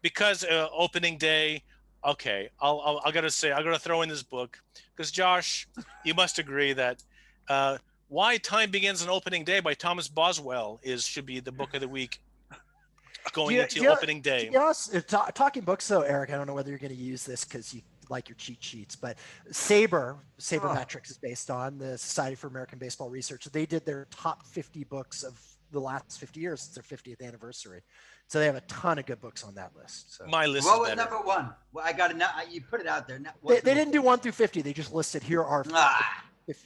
Because opening day. Okay, I gotta throw in this book because Josh, you must agree that. Why Time Begins on Opening Day by Thomas Boswell should be the book of the week going into opening day. Yes, talking books though, Eric, I don't know whether you're going to use this because you like your cheat sheets, but Sabermetrics is based on the Society for American Baseball Research. They did their top 50 books of the last 50 years. It's their 50th anniversary. So they have a ton of good books on that list. So. My list What is was better. number one? Well, I got it now. You put it out there. They didn't do 1 through 50. They just listed here are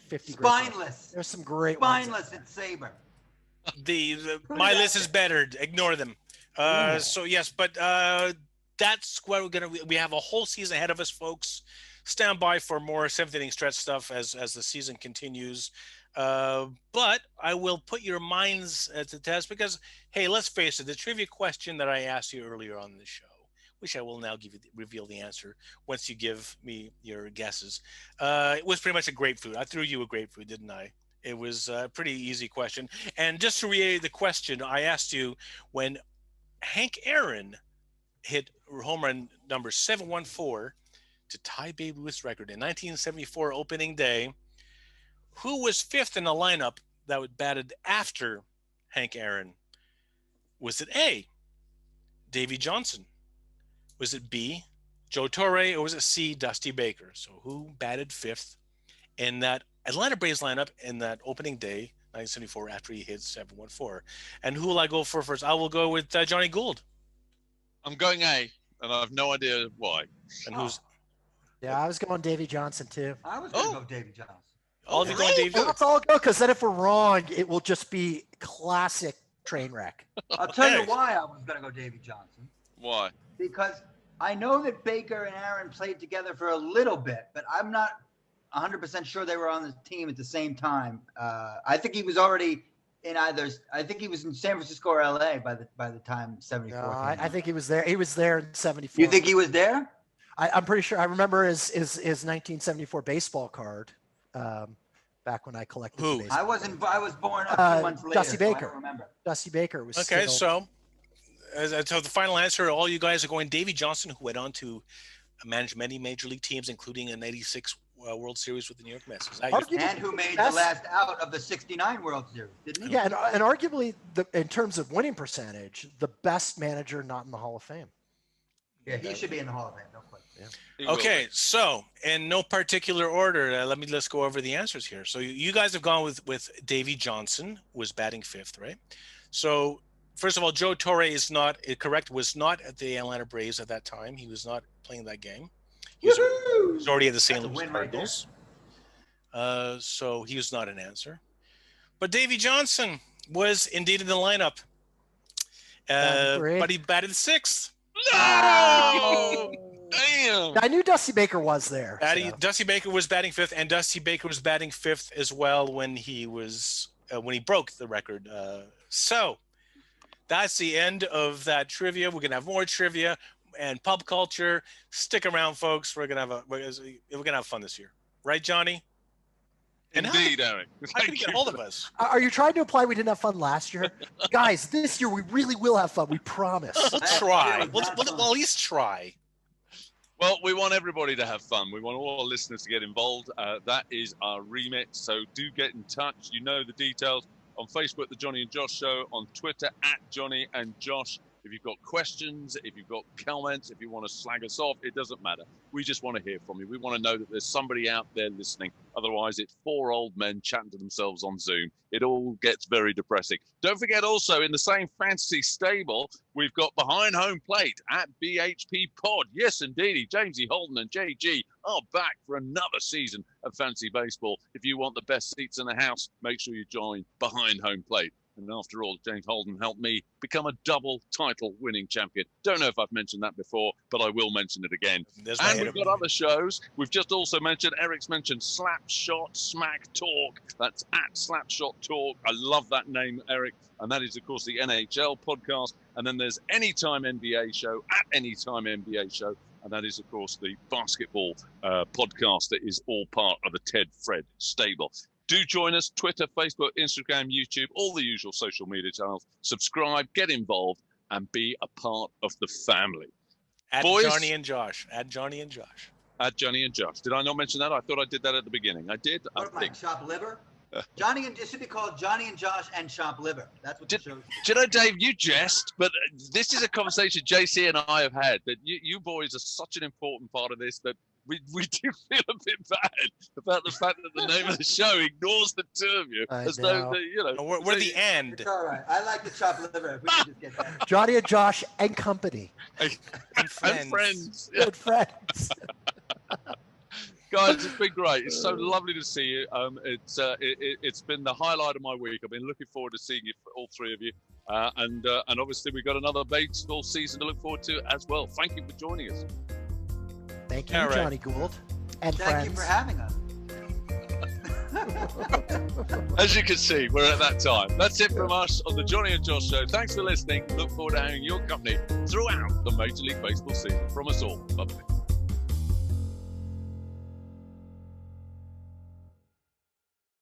50 Spineless. There's some great Spineless at Saber. My list is better. Ignore them. So yes, but that's what we have a whole season ahead of us, folks. Stand by for more 7th inning stretch stuff as the season continues. But I will put your minds to the test because, hey, let's face it, the trivia question that I asked you earlier on the show, which I will now reveal the answer once you give me your guesses. It was pretty much a grapefruit. I threw you a grapefruit, didn't I? It was a pretty easy question. And just to reiterate the question, I asked you when Hank Aaron hit home run number 714 to tie Babe Ruth's record in 1974 opening day, who was 5th in the lineup that was batted after Hank Aaron? Was it A, Davey Johnson? Was it B, Joe Torre, or was it C, Dusty Baker? So who batted 5th in that Atlanta Braves lineup in that opening day, 1974, after he hit 714? And who will I go for first? I will go with Johnny Gould. I'm going A, and I have no idea why. And who's? Yeah, I was going Davey Johnson too. I was going to go Davey Johnson. All of you going Davey Johnson? Let's all go because then if we're wrong, it will just be classic train wreck. I'll tell you why I was going to go Davey Johnson. Why? Because I know that Baker and Aaron played together for a little bit, but I'm not 100% sure they were on the team at the same time. I think he was already in I think he was in San Francisco or LA by the time 74. No, I think he was there. He was there in 74. You think he was there? I'm pretty sure. I remember his 1974 baseball card. Back when I collected. Who? I was born up 2 months later. Dusty Baker. So I don't remember. Dusty Baker was. Okay, so the final answer, all you guys are going Davey Johnson, who went on to managed many major league teams, including an '86 World Series with the New York Mets. Is that your And who made the last out of the '69 World Series, didn't he? Yeah, and arguably, in terms of winning percentage, the best manager not in the Hall of Fame. Yeah, he should be in the Hall of Fame, no question. Yeah. Okay, so in no particular order, let's go over the answers here. So you guys have gone with Davey Johnson was batting fifth, right? So first of all, Joe Torre is not correct. Was not at the Atlanta Braves at that time. He was not playing that game. He was already at the St. Louis Cardinals. So he was not an answer. But Davey Johnson was indeed in the lineup. But he batted sixth. No! Damn! I knew Dusty Baker was there. Dusty Baker was batting fifth, and Dusty Baker was batting fifth as well when he broke the record. So that's the end of that trivia. We're gonna have more trivia and pub culture. Stick around, folks. We're gonna have fun this year, right, Johnny? Indeed, Eric. How can you get hold of us? Are you trying to imply we didn't have fun last year? Guys, this year we really will have fun. We promise. We'll try. We'll at least try. Well, we want everybody to have fun. We want all our listeners to get involved. That is our remit. So do get in touch. You know the details. On Facebook, The Johnny and Josh Show. On Twitter, @Johnny and Josh. If you've got questions, if you've got comments, if you want to slag us off, it doesn't matter. We just want to hear from you. We want to know that there's somebody out there listening. Otherwise, it's four old men chatting to themselves on Zoom. It all gets very depressing. Don't forget also, in the same fantasy stable, we've got Behind Home Plate @BHP Pod. Yes, indeedy. Jamesy Holden and JG are back for another season of fantasy baseball. If you want the best seats in the house, make sure you join Behind Home Plate. And after all, James Holden helped me become a double title winning champion. Don't know if I've mentioned that before, but I will mention it again. And we've got other shows. We've just also mentioned, Eric's mentioned Slapshot Smack Talk. That's @Slapshot Talk. I love that name, Eric. And that is, of course, the NHL podcast. And then there's Anytime NBA Show, @Anytime NBA Show. And that is, of course, the basketball podcast that is all part of the Ted Fred stable. Do join us, Twitter, Facebook, Instagram, YouTube, all the usual social media channels. Subscribe, get involved, and be a part of the family. Boys, Johnny and Josh. Johnny and Josh. Johnny and Josh. Did I not mention that? I thought I did that at the beginning. I did. What, like Shop Liver? Johnny and it should be called Johnny and Josh and Shop Liver. That's what the show is. Do you know, Dave, you jest, but this is a conversation JC and I have had, that you boys are such an important part of this that we do feel a bit bad about the fact that the name of the show ignores the two of you. As though, we're the end. It's all right. I like the Shop Liver. If we could just get that. Johnny and Josh and company. And friends. Good friends. Guys, it's been great. It's so lovely to see you. It's been the highlight of my week. I've been looking forward to seeing you, all three of you. And obviously we've got another baseball season to look forward to as well. Thank you for joining us. Thank you, Johnny Gould. And Thank you for having us. As you can see, we're at that time. That's it from us on the Johnny and Josh Show. Thanks for listening. Look forward to having your company throughout the Major League Baseball season. From us all. Bye-bye.